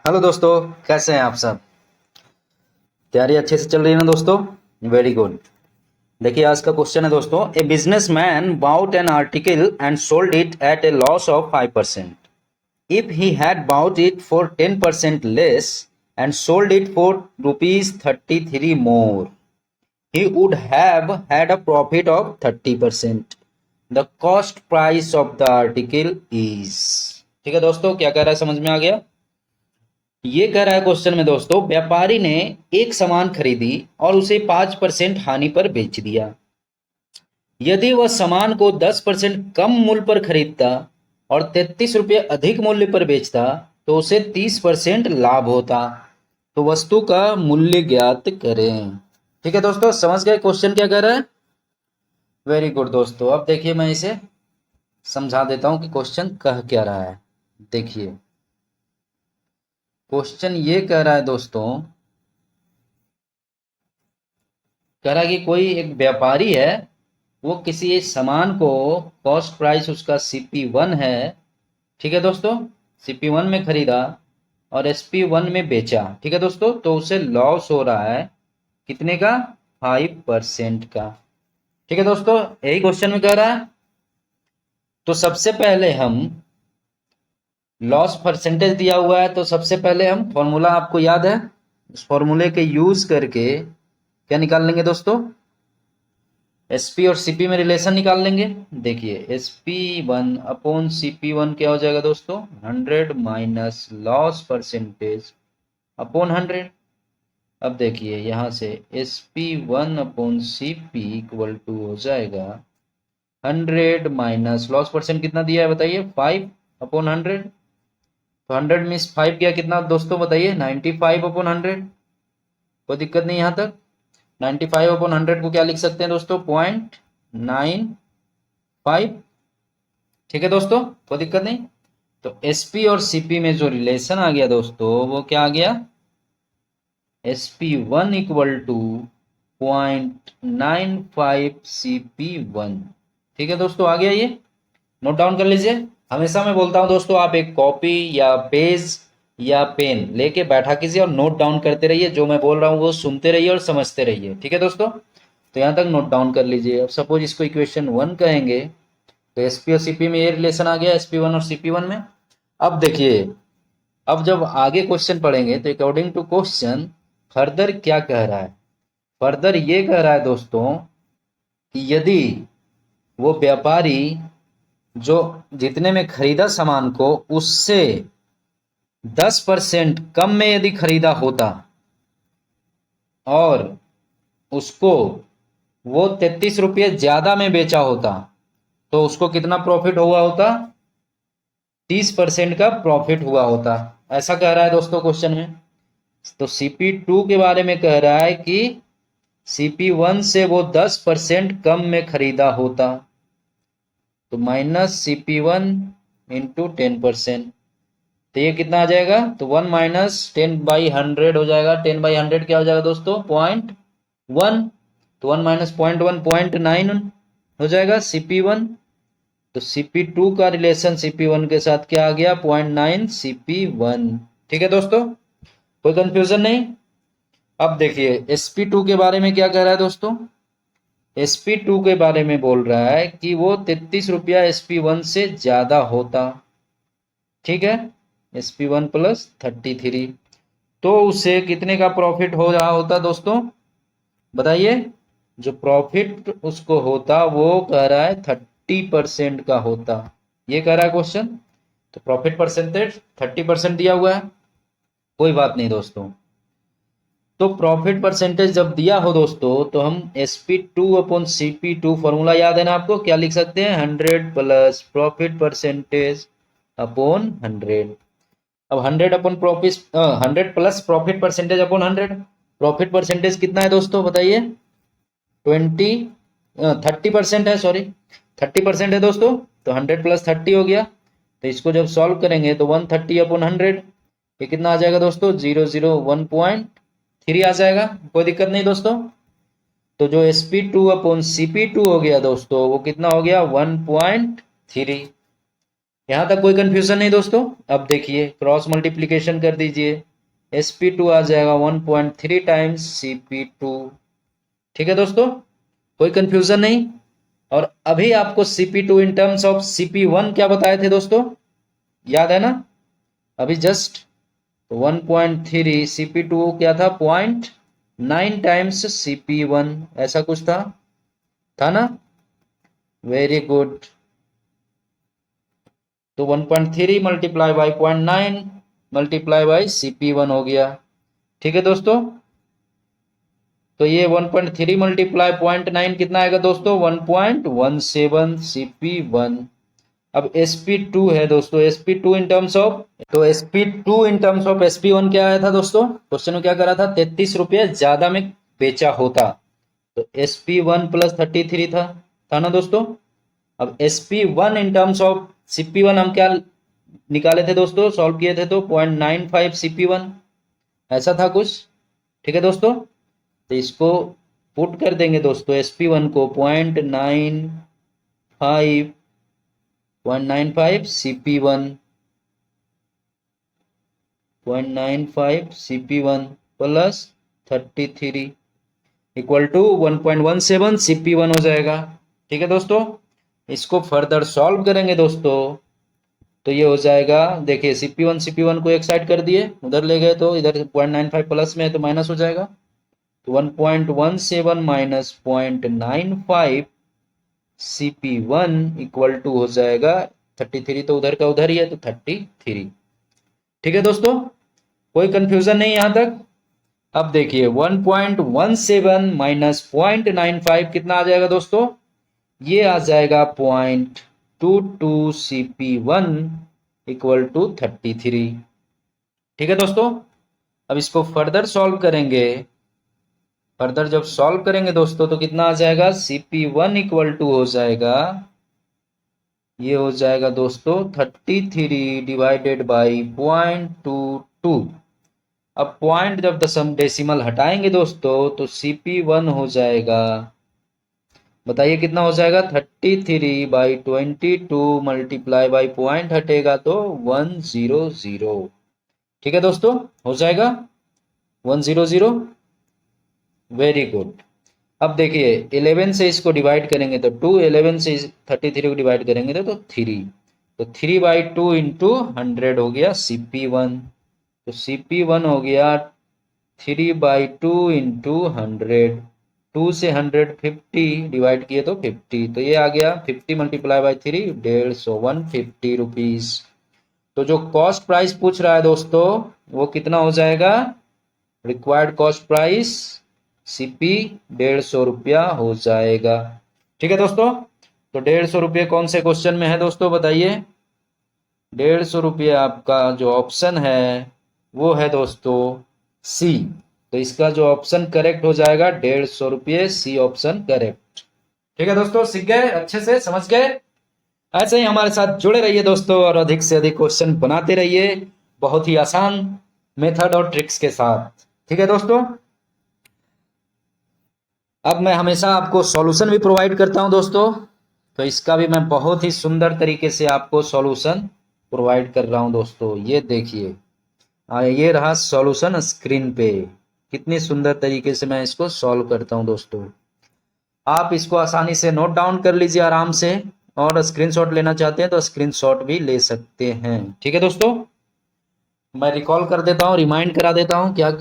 Hello दोस्तों, कैसे हैं आप सब। तैयारी अच्छे से चल रही है ना दोस्तों। Very good. देखिए आज का क्वेश्चन है दोस्तों, a businessman bought an article and sold it at a loss of 5%. If he had bought it for 10% less and sold it for ₹33 more, he would have had a profit of 30%. The cost price of the article is। ठीक है दोस्तों, क्या कह रहा है समझ में आ गया। ये कह रहा है क्वेश्चन में दोस्तों, व्यापारी ने एक सामान खरीदी और उसे 5% हानि पर बेच दिया। यदि वह सामान को 10% कम मूल्य पर खरीदता और 33 रुपये अधिक मूल्य पर बेचता तो उसे 30% लाभ होता। तो वस्तु का मूल्य ज्ञात करें। ठीक है दोस्तों, समझ गए क्वेश्चन क्या कह रहा है। वेरी गुड दोस्तों। अब देखिए मैं इसे समझा देता हूं कि क्वेश्चन कह क्या रहा है। देखिए क्वेश्चन ये कह रहा है दोस्तों, कह रहा है कि कोई एक व्यापारी है, वो किसी एक सामान को, कॉस्ट प्राइस उसका CP1 है, ठीक है दोस्तों, CP1 में खरीदा और SP1 में बेचा। ठीक है दोस्तों, तो उसे लॉस हो रहा है कितने का, 5% का। ठीक है दोस्तों, यही क्वेश्चन में कह रहा है। तो सबसे पहले हम लॉस परसेंटेज दिया हुआ है, तो सबसे पहले हम फॉर्मूला आपको याद है, उस फॉर्मूले के यूज करके क्या निकाल लेंगे दोस्तों, SP और CP में रिलेशन निकाल लेंगे। देखिए SP1 अपॉन CP1 क्या हो जाएगा दोस्तों, 100 माइनस लॉस परसेंटेज अपॉन 100। अब देखिए यहाँ से SP1 upon CP equal to हो जाएगा 100 माइनस लॉस परसेंट कितना दिया है बताइए, 5 अपॉन 100। तो 100 में 5 गया कितना दोस्तों बताइए, 95 अपॉन 100। कोई दिक्कत नहीं यहाँ तक। 95 अपॉन 100 को क्या लिख सकते हैं दोस्तों, 0.95। ठीक है दोस्तों, कोई दिक्कत नहीं। तो SP और CP में जो रिलेशन आ गया दोस्तों, वो क्या आ गया, SP1 इक्वल टू 0.95 CP1। ठीक है दोस्तों, आ गया, ये नोट डाउन कर लीजिए। हमेशा मैं बोलता हूं दोस्तों, आप एक कॉपी या पेज या पेन लेके बैठा कीजिए और नोट डाउन करते रहिए। जो मैं बोल रहा हूँ वो सुनते रहिए और समझते रहिए। ठीक है दोस्तों, तो यहाँ तक नोट डाउन कर लीजिए। अब सपोज इसको इक्वेशन 1 कहेंगे, तो SP और CP में ये रिलेशन आ गया, SP1 और CP1 में। अब देखिए, अब जब आगे क्वेश्चन पढ़ेंगे तो अकॉर्डिंग टू क्वेश्चन फर्दर क्या कह रहा है। फर्दर ये कह रहा है दोस्तों कि यदि वो व्यापारी जो जितने में खरीदा सामान को उससे 10% कम में यदि खरीदा होता और उसको वो 33 रुपये ज्यादा में बेचा होता तो उसको कितना प्रॉफिट हुआ होता, 30% का प्रॉफिट हुआ होता। ऐसा कह रहा है दोस्तों क्वेश्चन में। तो CP2 के बारे में कह रहा है कि CP1 से वो 10% कम में खरीदा होता, तो माइनस CP1 इंटू 10%। तो ये कितना आ जाएगा, तो 1 माइनस 10/100 हो जाएगा। 10/100 क्या हो जाएगा दोस्तों, 0.1। तो 1 माइनस 0.1 0.9 हो जाएगा CP1। तो CP2 का रिलेशन CP1 के साथ क्या आ गया, 0.9 CP1। ठीक है दोस्तों, कोई कंफ्यूजन नहीं। अब देखिए SP2 के बारे में क्या कह रहा है दोस्तों। SP2 के बारे में बोल रहा है कि वो 33 रुपया SP1 से ज्यादा होता। ठीक है, SP1 प्लस 33, तो उसे कितने का प्रॉफिट हो रहा होता दोस्तों बताइए। जो प्रॉफिट उसको होता वो कह रहा है 30% का होता। ये कह रहा है क्वेश्चन। तो प्रॉफिट परसेंटेज 30% दिया हुआ है, कोई बात नहीं दोस्तों। तो प्रॉफिट परसेंटेज जब दिया हो दोस्तों, तो हम SP2 अपॉन CP2 फॉर्मूला याद है ना आपको, क्या लिख सकते हैं, 100 प्लस प्रॉफिट परसेंटेज अपॉन 100। अब 100 upon profit 100 plus profit percentage upon 100। Profit percentage कितना है दोस्तों बताइए, 30% है, सॉरी 30% है दोस्तों। तो 100 प्लस 30 हो गया। तो इसको जब सॉल्व करेंगे तो 130 अपॉन 100, ये कितना आ जाएगा दोस्तों, 001.3 आ जाएगा। कोई दिक्कत नहीं दोस्तों। तो जो SP2 अपॉन CP2 हो गया दोस्तों, वो कितना हो गया, 1.3। यहां तक कोई कंफ्यूजन नहीं दोस्तों। अब देखिए क्रॉस मल्टीप्लीकेशन कर दीजिए, sp2 आ जाएगा 1.3 टाइम्स cp2। ठीक है दोस्तों, कोई कंफ्यूजन नहीं। और अभी आपको cp2 in terms of cp1 क्या बताए थे दोस्तों, याद है ना? अभी जस्ट 1.3 cp2 क्या था, 0.9 टाइम्स cp1, ऐसा कुछ था ना? Very good. तो 1.3 multiply by 0.9 multiply by cp1 हो गया। ठीक है दोस्तों, तो ये 1.3 मल्टीप्लाई 0.9 कितना आएगा दोस्तों, 1.17 cp1। अब sp2 है दोस्तों, sp2 इन टर्म्स ऑफ, तो sp2 in terms of sp1 क्या आया था दोस्तों, क्वेश्चन में क्या करा था, 33 रुपये ज्यादा में बेचा होता, तो sp1 प्लस 33 था ना दोस्तों। अब sp1 in terms of cp1 हम क्या निकाले थे दोस्तों, सॉल्व किए थे, तो 0.95 cp1, ऐसा था कुछ। ठीक है दोस्तों, तो इसको पुट कर देंगे दोस्तों, sp1 को 0.95 cp1, 0.95 cp1 plus 33 equal to 1.17 cp1 हो जाएगा। ठीक है दोस्तों, इसको फर्दर सॉल्व करेंगे दोस्तों, तो ये हो जाएगा, देखिए cp1 को एक साइड कर दिए, उधर ले गए तो इधर 0.95 प्लस में है तो माइनस हो जाएगा, तो 1.17 माइनस 0.95 cp1 इक्वल टू हो जाएगा 33, तो उधर का उधर ही है तो 33। ठीक है दोस्तों, कोई कंफ्यूजन नहीं यहां तक। अब देखिए 1.17 माइनस 0.95 कितना आ जाएगा दोस्तों, ये आ जाएगा 0.22 cp1 इक्वल टू 33। ठीक है दोस्तों, अब इसको फर्दर सॉल्व करेंगे, फर्दर जब सॉल्व करेंगे दोस्तों तो कितना आ जाएगा, cp1 इक्वल टू हो जाएगा, ये हो जाएगा दोस्तों 33 डिवाइडेड बाई 0.22। अब पॉइंट जब दशम डेसिमल हटाएंगे दोस्तों तो cp1 हो जाएगा, बताइए कितना हो जाएगा, 33 बाई 22 मल्टीप्लाई बाई पॉइंट हटेगा तो 100। ठीक है दोस्तों, हो जाएगा 100। Very good. अब देखिए 11 से इसको डिवाइड करेंगे तो 2, 11 से 33 को डिवाइड करेंगे तो 3, तो 3/2 इंटू 100 हो गया cp1, तो cp1 हो गया 3/2 इंटू 100, 2 से 150 डिवाइड किए तो 50, तो ये आ गया 50 मल्टीप्लाई बाई 3, 150, 150 रुपीज। तो जो कॉस्ट प्राइस पूछ रहा है दोस्तों वो कितना हो जाएगा, रिक्वायर्ड कॉस्ट प्राइस सीपी 150 रुपया हो जाएगा। ठीक है दोस्तों, तो 150 रुपये कौन से क्वेश्चन में है दोस्तों बताइए, 150 रुपये आपका जो ऑप्शन है वो है दोस्तों सी, तो इसका जो ऑप्शन करेक्ट हो जाएगा 150 रुपये, सी ऑप्शन करेक्ट। ठीक है दोस्तों, सीख गए, अच्छे से समझ गए। ऐसे ही हमारे साथ जुड़े रहिए दोस्तों और अधिक से अधिक क्वेश्चन बनाते रहिए, बहुत ही आसान मेथड और ट्रिक्स के साथ। ठीक है दोस्तों, अब मैं हमेशा आपको सॉल्यूशन भी प्रोवाइड करता हूं दोस्तों, तो इसका भी मैं बहुत ही सुंदर तरीके से आपको सॉल्यूशन प्रोवाइड कर रहा हूं दोस्तों। ये देखिए, ये रहा सॉल्यूशन स्क्रीन पे, कितनी सुंदर तरीके से मैं इसको सॉल्व करता हूं दोस्तों। आप इसको आसानी से नोट डाउन कर लीजिए आराम से, और स्क्रीनशॉट लेना चाहते हैं तो स्क्रीनशॉट भी ले सकते हैं। ठीक है दोस्तों, मैं रिकॉल कर देता हूँ, रिमाइंड करा देता हूँ क्या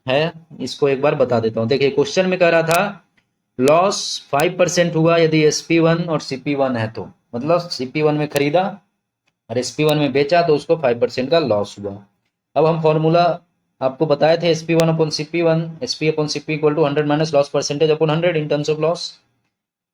है, इसको एक बार बता देता हूँ। देखिए क्वेश्चन में कह रहा था लॉस 5% हुआ यदि sp1 और cp1 है, तो मतलब cp1 में खरीदा और sp1 में बेचा तो उसको 5% का लॉस हुआ। अब हम फॉर्मूला आपको बताए थे sp1 upon cp1, sp upon cp equal to 100 minus loss percentage upon 100 in terms of loss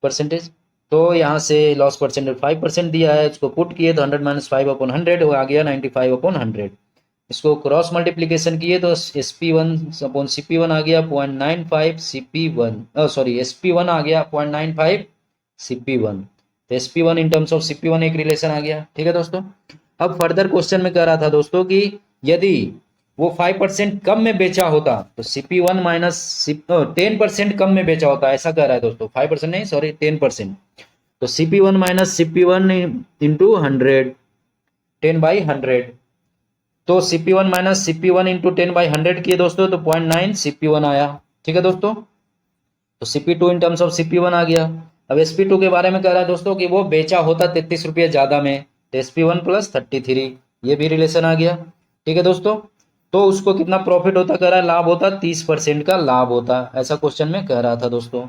percentage. तो यहाँ से लॉस परसेंटेज 5% दिया है, इसको पुट किए तो 100 माइनस 5 अपॉन 100 आ गया 95 अपॉन 100। इसको क्रॉस मल्टीप्लीकेशन किए तो sp1 अपॉन cp1 आ गया 0.95 cp1, सॉरी sp1 आ गया 0.95 cp1, तो sp1 in terms of cp1 एक रिलेशन आ गया। ठीक है दोस्तों, अब फर्दर क्वेश्चन में कह रहा था दोस्तों कि यदि वो 5% कम में बेचा होता तो cp1 माइनस 10% कम में बेचा होता, ऐसा कह रहा है दोस्तों, 5% नहीं सॉरी 10%, तो cp1 माइनस cp1 इंटू 100, 10/100। तो CP1 माइनस CP1 इंटू 10/100 किए दोस्तों तो 0.9 CP1 आया। ठीक है दोस्तों, तो CP2 in terms of CP1 आ गया। अब SP2 के बारे में कह रहा है दोस्तों कि वो बेचा होता 33 रुपये ज्यादा में, तो SP1 प्लस 33, ये भी रिलेशन आ गया। ठीक है दोस्तों, तो उसको कितना प्रॉफिट होता कह रहा है, लाभ होता 30% का लाभ होता, ऐसा क्वेश्चन में कह रहा था दोस्तों।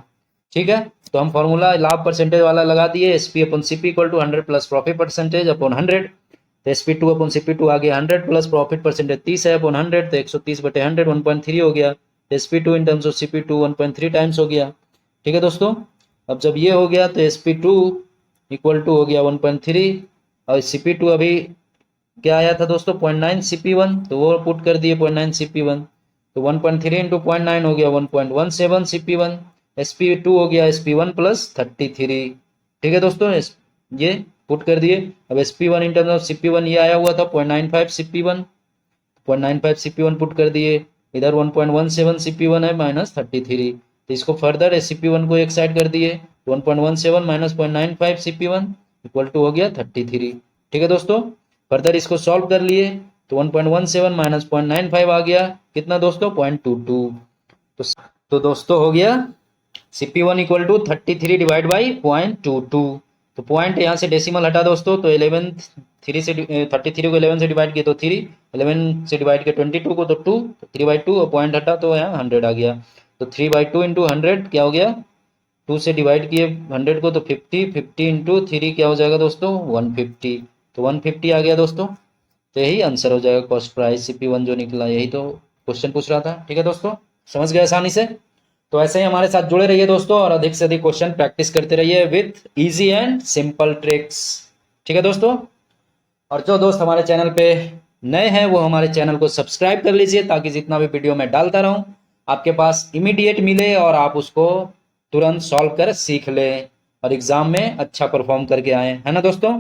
ठीक है, तो हम फॉर्मूला लाभ परसेंटेज वाला लगा दिए, SP upon CP equal to 100 plus profit percentage upon 100। तो SP2 अपॉन CP2 आ गया 100 प्लस प्रॉफिट परसेंटेज 30 है अपॉन 100, तो 130/100 1.3 हो गया। SP2 in terms of CP2 1.3 times हो गया। ठीक है दोस्तों, अब जब ये हो गया तो SP2 इक्वल टू हो गया 1.3 और CP2 अभी क्या आया था दोस्तों 0.9 CP1, तो वो पुट कर दिए 0.9 CP1, तो 1.3 इंटू 0.9 हो गया 1.17 CP1। SP2 हो गया SP1 प्लस 33। ठीक है दोस्तों, ये पुट कर दिए। अब SP1 in terms of CP1 ये आया हुआ था 0.95 CP1, 0.95 CP1 पुट कर दिए, इधर 1.17 CP1 है माइनस 33, तो इसको फर्दर CP1 को एक साइड कर दिए, 1.17 माइनस 0.95 CP1 इक्वल टू हो गया 33। ठीक है दोस्तों, फर्दर इसको सॉल्व कर लिए तो 1.17 माइनस 0.95 आ गया, कितना दोस्तों 0.22। तो दोस्तों हो गया CP1 equal to 33 divide by 0.22। तो पॉइंट यहाँ से डेसिमल हटा दोस्तों, तो 11 3 से 33 को 11 से डिवाइड किया तो 3, 11 से डिवाइड किया 22 को तो 2, 3/2 और पॉइंट हटा तो यहाँ 100 आ गया। तो 3/2 इंटू 100 क्या हो गया, 2 से डिवाइड किए 100 को तो 50, 50 इंटू 3 क्या हो जाएगा दोस्तों 150, तो 150 आ गया दोस्तों। तो यही आंसर हो जाएगा कॉस्ट प्राइस CP1 जो निकला, यही तो क्वेश्चन पूछ रहा था। ठीक है दोस्तों, समझ गए आसानी से। तो ऐसे ही हमारे साथ जुड़े रहिए दोस्तों और अधिक से अधिक क्वेश्चन प्रैक्टिस करते रहिए with easy and simple tricks. ठीक है दोस्तों, और जो दोस्त हमारे चैनल पे नए हैं वो हमारे चैनल को सब्सक्राइब कर लीजिए ताकि जितना भी वीडियो मैं डालता रहूं आपके पास इमीडिएट मिले और आप उसको तुरंत सॉल्व कर सीख लें और एग्जाम में अच्छा परफॉर्म करके आए, है ना दोस्तों।